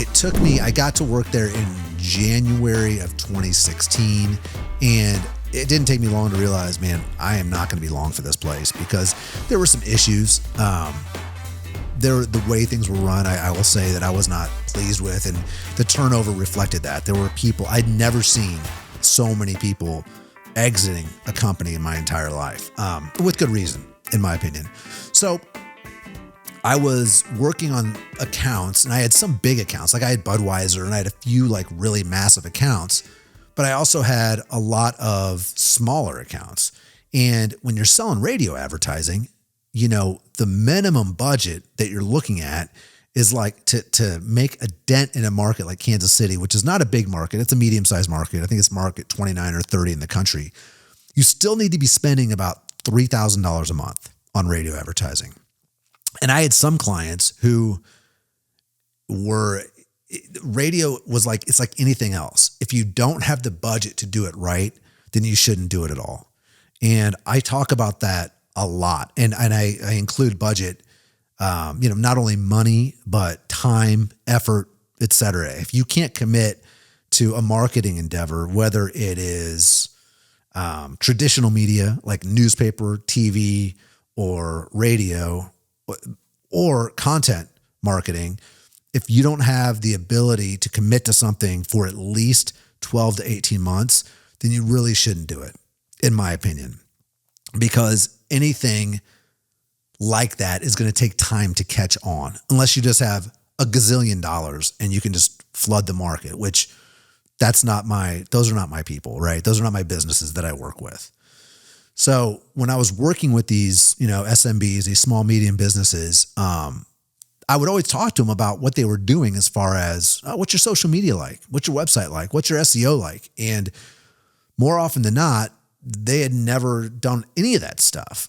it took me, I got to work there in January of 2016, and it didn't take me long to realize, man, I am not going to be long for this place because there were some issues. The way things were run, I will say that I was not pleased with, and the turnover reflected that. There were people, I'd never seen so many people exiting a company in my entire life, with good reason, in my opinion. So I was working on accounts, and I had some big accounts, like I had Budweiser, and I had a few like really massive accounts, but I also had a lot of smaller accounts. And when you're selling radio advertising, you know, the minimum budget that you're looking at is like to make a dent in a market like Kansas City, which is not a big market. It's a medium-sized market. I think it's market 29 or 30 in the country. You still need to be spending about $3,000 a month on radio advertising. And I had some clients who radio was like, it's like anything else. If you don't have the budget to do it right, then you shouldn't do it at all. And I talk about that a lot. And I include budget, not only money, but time, effort, et cetera. If you can't commit to a marketing endeavor, whether it is traditional media like newspaper, TV, or radio, or content marketing, if you don't have the ability to commit to something for at least 12 to 18 months, then you really shouldn't do it, in my opinion, because anything like that is going to take time to catch on unless you just have a gazillion dollars and you can just flood the market, which those are not my people, right? Those are not my businesses that I work with. So when I was working with these, SMBs, these small, medium businesses, I would always talk to them about what they were doing as far as what's your social media like? What's your website like? What's your SEO like? And more often than not, they had never done any of that stuff.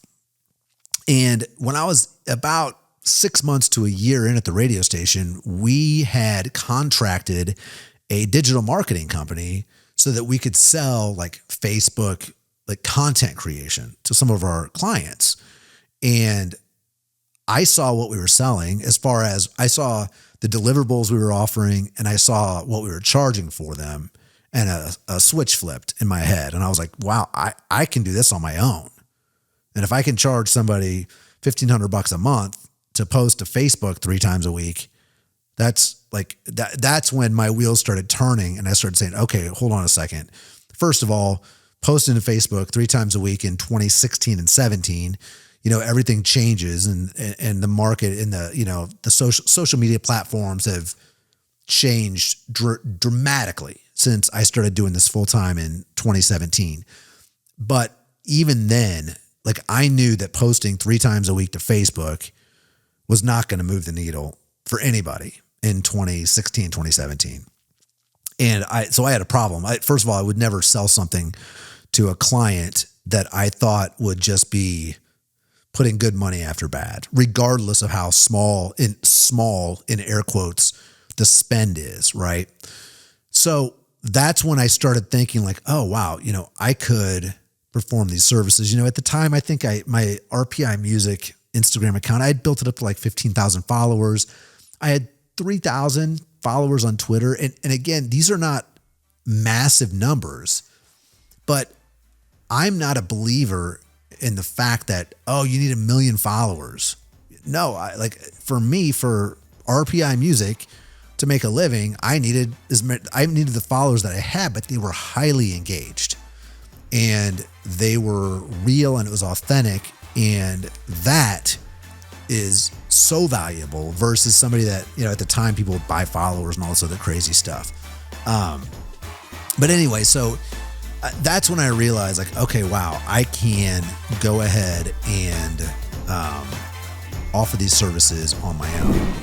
And when I was about 6 months to a year in at the radio station, we had contracted a digital marketing company so that we could sell like Facebook, like content creation to some of our clients. And I saw what we were selling as far as I saw the deliverables we were offering, and I saw what we were charging for them, and a switch flipped in my head. And I was like, wow, I can do this on my own. And if I can charge somebody $1,500 a month to post to Facebook 3 times a week, that's when my wheels started turning, and I started saying, okay, hold on a second. First of all, posting to Facebook 3 times a week in 2016 and 17, everything changes, and the market in the social media platforms have changed dramatically since I started doing this full time in 2017. But even then, like I knew that posting 3 times a week to Facebook was not going to move the needle for anybody in 2016, 2017. And so I had a problem. First of all, I would never sell something to a client that I thought would just be putting good money after bad, regardless of how small in air quotes, the spend is, right? So that's when I started thinking like, oh, wow, I could perform these services. At the time, I think my RPI Music Instagram account, I had built it up to like 15,000 followers. I had 3,000 followers on Twitter. And again, these are not massive numbers, but I'm not a believer in the fact that, you need 1 million followers. No, for RPI Music to make a living, I needed the followers that I had, but they were highly engaged and they were real and it was authentic. And that is so valuable versus somebody that, at the time people would buy followers and all this other crazy stuff. But anyway, so that's when I realized like, okay, wow, I can go ahead and offer these services on my own.